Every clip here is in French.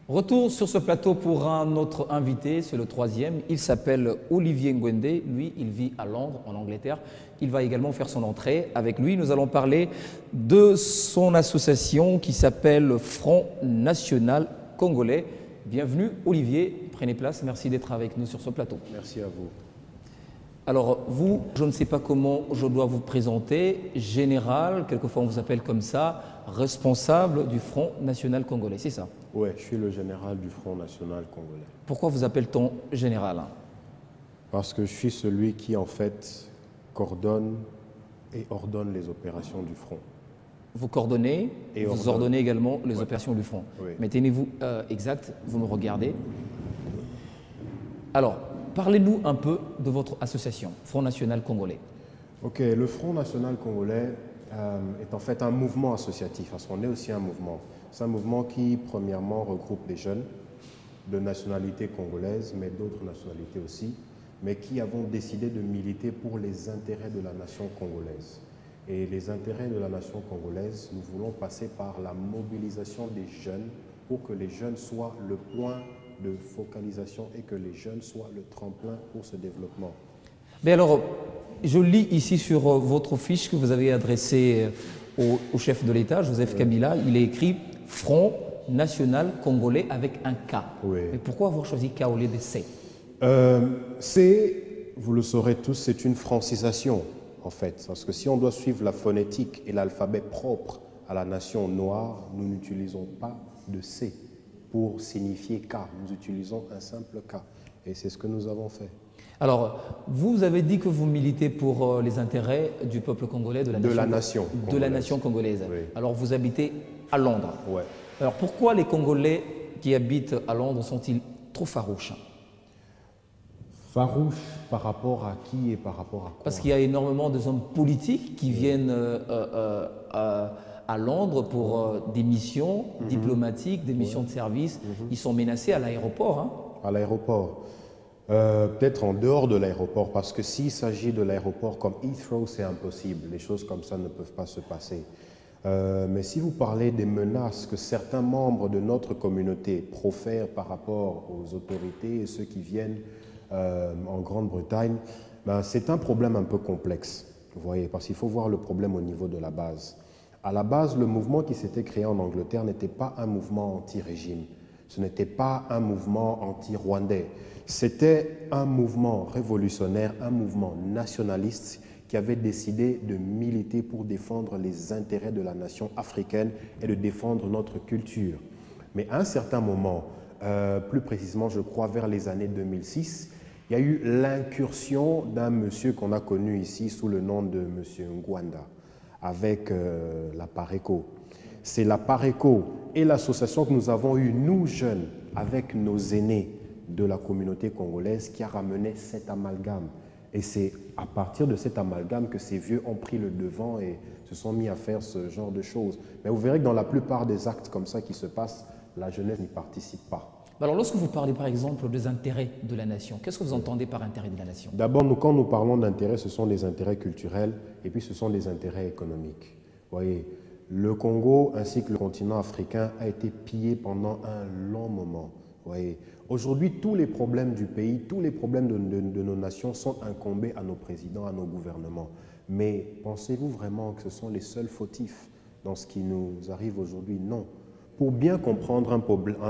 Retour sur ce plateau pour un autre invité, c'est le troisième. Il s'appelle Olivier Ngwende. Lui, il vit à Londres, en Angleterre. Il va également faire son entrée. Avec lui, nous allons parler de son association qui s'appelle Front National Congolais. Bienvenue, Olivier. Prenez place. Merci d'être avec nous sur ce plateau. Merci à vous. Alors, vous, je ne sais pas comment je dois vous présenter. Général, quelquefois on vous appelle comme ça, responsable du Front National Congolais, c'est ça? Oui, je suis le général du Front National Congolais. Pourquoi vous appelle-t-on général? Parce que je suis celui qui, en fait, coordonne et ordonne les opérations du Front. Vous coordonnez et vous ordonnez également les opérations du Front. Oui. Mais tenez-vous exact, vous me regardez. Alors, parlez-nous un peu de votre association, Front National Congolais. Ok, le Front National Congolais est en fait un mouvement associatif, parce qu'on est aussi un mouvement. C'est un mouvement qui, premièrement, regroupe les jeunes de nationalité congolaise, mais d'autres nationalités aussi, mais qui avons décidé de militer pour les intérêts de la nation congolaise. Et les intérêts de la nation congolaise, nous voulons passer par la mobilisation des jeunes pour que les jeunes soient le point de focalisation et que les jeunes soient le tremplin pour ce développement. Mais alors, je lis ici sur votre fiche que vous avez adressée au chef de l'État, Joseph Kabila, il est écrit Front National Congolais avec un K. Oui. Mais pourquoi avoir choisi K au lieu de C? C, vous le saurez tous, c'est une francisation en fait. Parce que si on doit suivre la phonétique et l'alphabet propre à la nation noire, nous n'utilisons pas de C pour signifier K. Nous utilisons un simple K. Et c'est ce que nous avons fait. Alors, vous avez dit que vous militez pour les intérêts du peuple congolais, de la nation congolaise. Oui. Alors, vous habitez à Londres. Ouais. Alors, pourquoi les Congolais qui habitent à Londres sont-ils trop farouches? Farouche par rapport à qui et par rapport à quoi? Parce qu'il y a énormément de hommes politiques qui viennent à Londres pour des missions diplomatiques, des missions de service. Ils sont menacés à l'aéroport. Hein. À l'aéroport. Peut-être en dehors de l'aéroport, parce que s'il s'agit de l'aéroport comme Heathrow, c'est impossible. Les choses comme ça ne peuvent pas se passer. Mais si vous parlez des menaces que certains membres de notre communauté profèrent par rapport aux autorités et ceux qui viennent en Grande-Bretagne, ben, c'est un problème un peu complexe, vous voyez, parce qu'il faut voir le problème au niveau de la base. À la base, le mouvement qui s'était créé en Angleterre n'était pas un mouvement anti-régime, ce n'était pas un mouvement anti-rwandais, c'était un mouvement révolutionnaire, un mouvement nationaliste qui avait décidé de militer pour défendre les intérêts de la nation africaine et de défendre notre culture. Mais à un certain moment, plus précisément je crois vers les années 2006, il y a eu l'incursion d'un monsieur qu'on a connu ici sous le nom de monsieur Ngwanda avec la Pareco. C'est la Pareco et l'association que nous avons eue, nous jeunes, avec nos aînés de la communauté congolaise qui a ramené cet amalgame. Et c'est à partir de cet amalgame que ces vieux ont pris le devant et se sont mis à faire ce genre de choses. Mais vous verrez que dans la plupart des actes comme ça qui se passent, la jeunesse n'y participe pas. Alors, lorsque vous parlez par exemple des intérêts de la nation, qu'est-ce que vous entendez par intérêt de la nation? D'abord, quand nous parlons d'intérêts, ce sont des intérêts culturels et puis ce sont des intérêts économiques. Vous voyez, le Congo ainsi que le continent africain a été pillé pendant un long moment. Vous voyez, aujourd'hui, tous les problèmes du pays, tous les problèmes de nos nations sont incombés à nos présidents, à nos gouvernements. Mais pensez-vous vraiment que ce sont les seuls fautifs dans ce qui nous arrive aujourd'hui? Non. Pour bien comprendre un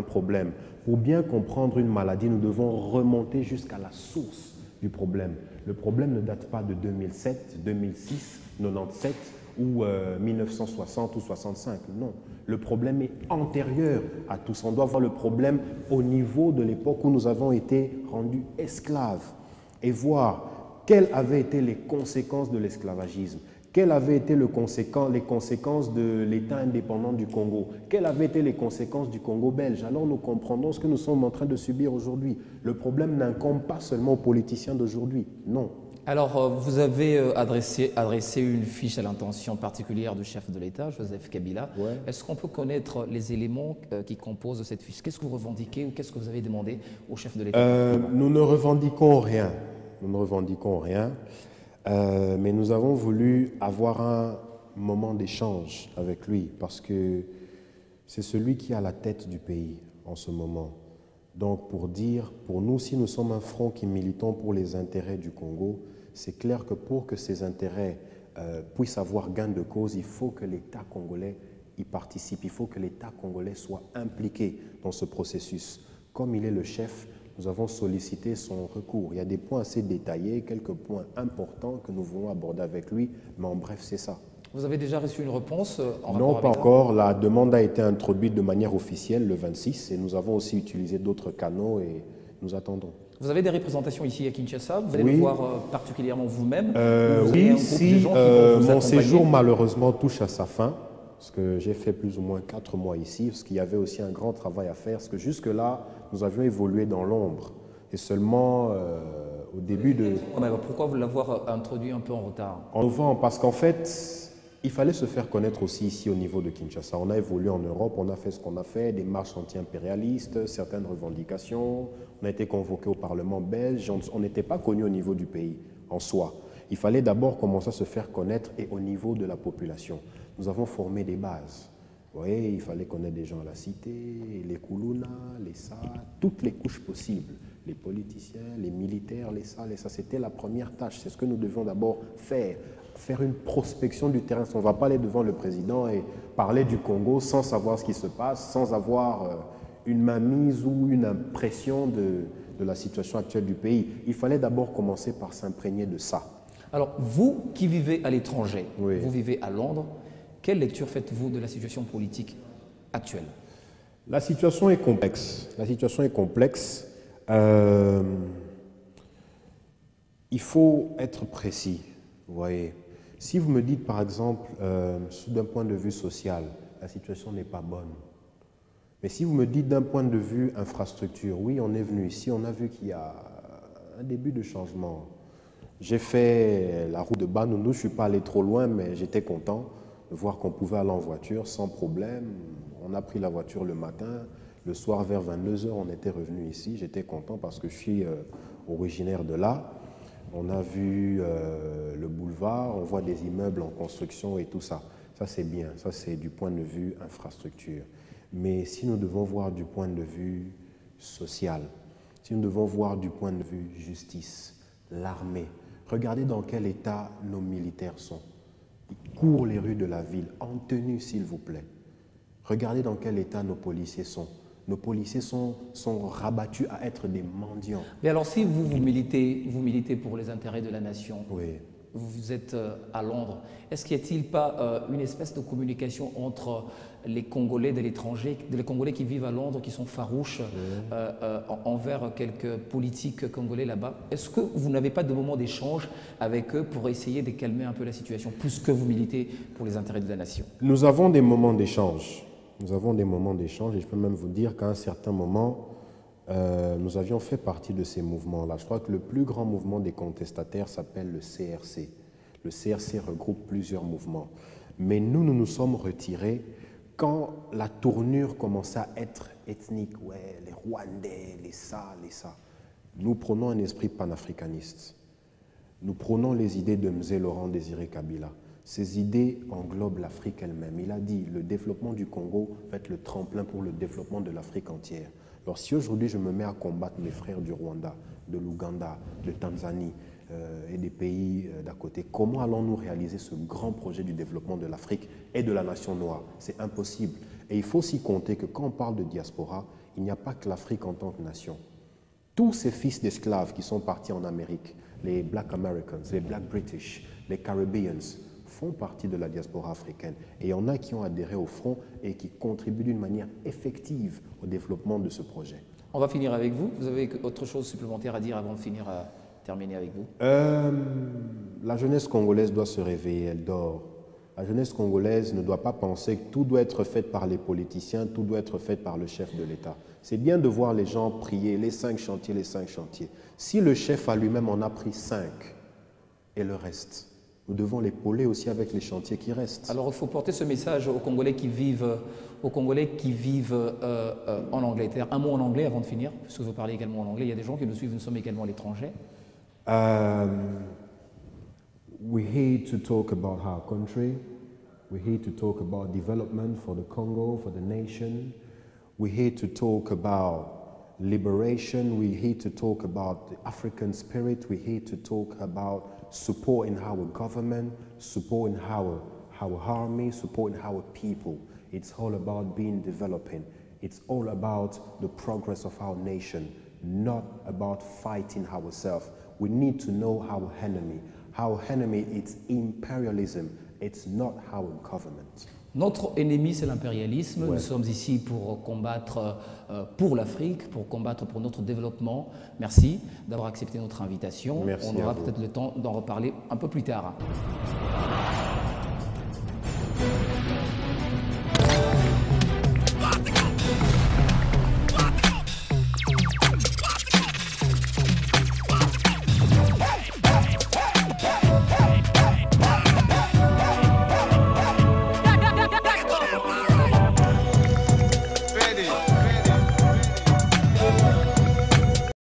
problème, pour bien comprendre une maladie, nous devons remonter jusqu'à la source du problème. Le problème ne date pas de 2007, 2006, 97 ou 1960 ou 65. Non, le problème est antérieur à tout ça. On doit voir le problème au niveau de l'époque où nous avons été rendus esclaves et voir quelles avaient été les conséquences de l'esclavagisme. Quelles avaient été les conséquences de l'État indépendant du Congo? Quelles avaient été les conséquences du Congo belge? Alors nous comprendrons ce que nous sommes en train de subir aujourd'hui. Le problème n'incombe pas seulement aux politiciens d'aujourd'hui, non. Alors, vous avez adressé une fiche à l'intention particulière du chef de l'État, Joseph Kabila. Ouais. Est-ce qu'on peut connaître les éléments qui composent cette fiche? Qu'est-ce que vous revendiquez ou qu'est-ce que vous avez demandé au chef de l'État? Nous ne revendiquons rien. Nous ne revendiquons rien. Mais nous avons voulu avoir un moment d'échange avec lui parce que c'est celui qui a la tête du pays en ce moment. Donc pour dire, pour nous, si nous sommes un front qui militons pour les intérêts du Congo, c'est clair que pour que ces intérêts puissent avoir gain de cause, il faut que l'État congolais y participe, il faut que l'État congolais soit impliqué dans ce processus. Comme il est le chef, nous avons sollicité son recours. Il y a des points assez détaillés, quelques points importants que nous voulons aborder avec lui, mais en bref, c'est ça. Vous avez déjà reçu une réponse en rapport Non, avec pas ça? encore. La demande a été introduite de manière officielle le 26 et nous avons aussi utilisé d'autres canaux et nous attendons. Vous avez des représentations ici à Kinshasa? Vous allez Oui. le voir particulièrement vous-même? Vous avez un Oui, groupe de si gens qui vont vous mon accompagner? séjour malheureusement touche à sa fin, parce que j'ai fait plus ou moins 4 mois ici, parce qu'il y avait aussi un grand travail à faire, parce que jusque-là, nous avions évolué dans l'ombre. Et seulement au début de... Mais pourquoi vous l'avoir introduit un peu en retard? En novembre, parce qu'en fait, il fallait se faire connaître aussi ici au niveau de Kinshasa. On a évolué en Europe, on a fait ce qu'on a fait, des marches anti-impérialistes, certaines revendications. On a été convoqué au Parlement belge. On n'était pas connu au niveau du pays en soi. Il fallait d'abord commencer à se faire connaître et au niveau de la population. Nous avons formé des bases. Vous voyez, il fallait connaître des gens à la cité, les Koulouna, les SA, toutes les couches possibles. Les politiciens, les militaires, les SA, les SA. C'était la première tâche. C'est ce que nous devions d'abord faire. Faire une prospection du terrain. On ne va pas aller devant le président et parler du Congo sans savoir ce qui se passe, sans avoir une mainmise ou une impression de la situation actuelle du pays. Il fallait d'abord commencer par s'imprégner de ça. Alors, vous qui vivez à l'étranger, Oui. vous vivez à Londres, quelle lecture faites-vous de la situation politique actuelle? La situation est complexe. La situation est complexe. Il faut être précis, vous voyez. Si vous me dites, par exemple, d'un point de vue social, la situation n'est pas bonne. Mais si vous me dites d'un point de vue infrastructure, oui, on est venu ici, on a vu qu'il y a un début de changement. J'ai fait la route de Banounou, je ne suis pas allé trop loin, mais j'étais content de voir qu'on pouvait aller en voiture sans problème. On a pris la voiture le matin, le soir vers 22 h, on était revenu ici. J'étais content parce que je suis originaire de là. On a vu le boulevard, on voit des immeubles en construction et tout ça. Ça, c'est bien. Ça, c'est du point de vue infrastructure. Mais si nous devons voir du point de vue social, si nous devons voir du point de vue justice, l'armée, regardez dans quel état nos militaires sont. Ils courent les rues de la ville, en tenue s'il vous plaît. Regardez dans quel état nos policiers sont. Nos policiers sont rabattus à être des mendiants. Mais alors, si vous militez pour les intérêts de la nation, Oui. vous êtes à Londres, est-ce qu'il n'y a-t-il pas une espèce de communication entre les Congolais de l'étranger, les Congolais qui vivent à Londres, qui sont farouches envers quelques politiques congolais là-bas? Est-ce que vous n'avez pas de moment d'échange avec eux pour essayer de calmer un peu la situation, plus que vous militez pour les intérêts de la nation? Nous avons des moments d'échange. Nous avons des moments d'échange et je peux même vous dire qu'à un certain moment, nous avions fait partie de ces mouvements-là. Je crois que le plus grand mouvement des contestataires s'appelle le CRC. Le CRC regroupe plusieurs mouvements. Mais nous nous sommes retirés quand la tournure commençait à être ethnique. Ouais, les Rwandais, les ça, les ça. Nous prenons un esprit panafricaniste. Nous prenons les idées de Mzee Laurent Désiré Kabila. Ces idées englobent l'Afrique elle-même. Il a dit le développement du Congo va être le tremplin pour le développement de l'Afrique entière. Alors si aujourd'hui je me mets à combattre mes frères du Rwanda, de l'Ouganda, de Tanzanie et des pays d'à côté, comment allons-nous réaliser ce grand projet du développement de l'Afrique et de la nation noire? C'est impossible. Et il faut aussi compter que quand on parle de diaspora, il n'y a pas que l'Afrique en tant que nation. Tous ces fils d'esclaves qui sont partis en Amérique, les Black Americans, les Black British, les Caribbeans, font partie de la diaspora africaine. Et il y en a qui ont adhéré au front et qui contribuent d'une manière effective au développement de ce projet. On va finir avec vous. Vous avez autre chose supplémentaire à dire avant de terminer avec vous? La jeunesse congolaise doit se réveiller, elle dort. La jeunesse congolaise ne doit pas penser que tout doit être fait par les politiciens, tout doit être fait par le chef de l'État. C'est bien de voir les gens prier, les 5 chantiers, les 5 chantiers. Si le chef à lui-même en a pris 5 et le reste, nous devons l'épauler aussi avec les chantiers qui restent. Alors, il faut porter ce message aux Congolais qui vivent en Angleterre. Un mot en anglais avant de finir, puisque vous parlez également en anglais. Il y a des gens qui nous suivent, nous sommes également à l'étranger. We hate to talk about our country, We're here to talk about development for the Congo, for the nation. We're here to talk about liberation. We're here to talk about the African spirit. We're here to talk about supporting our government, supporting our army, supporting our people. It's all about being developing. It's all about the progress of our nation, not about fighting ourselves. We need to know our enemy. Our enemy is imperialism. It's not our government. Notre ennemi, c'est l'impérialisme. Ouais. Nous sommes ici pour combattre pour l'Afrique, pour combattre pour notre développement. Merci d'avoir accepté notre invitation. Merci On aura à vous. peut-être le temps d'en reparler un peu plus tard.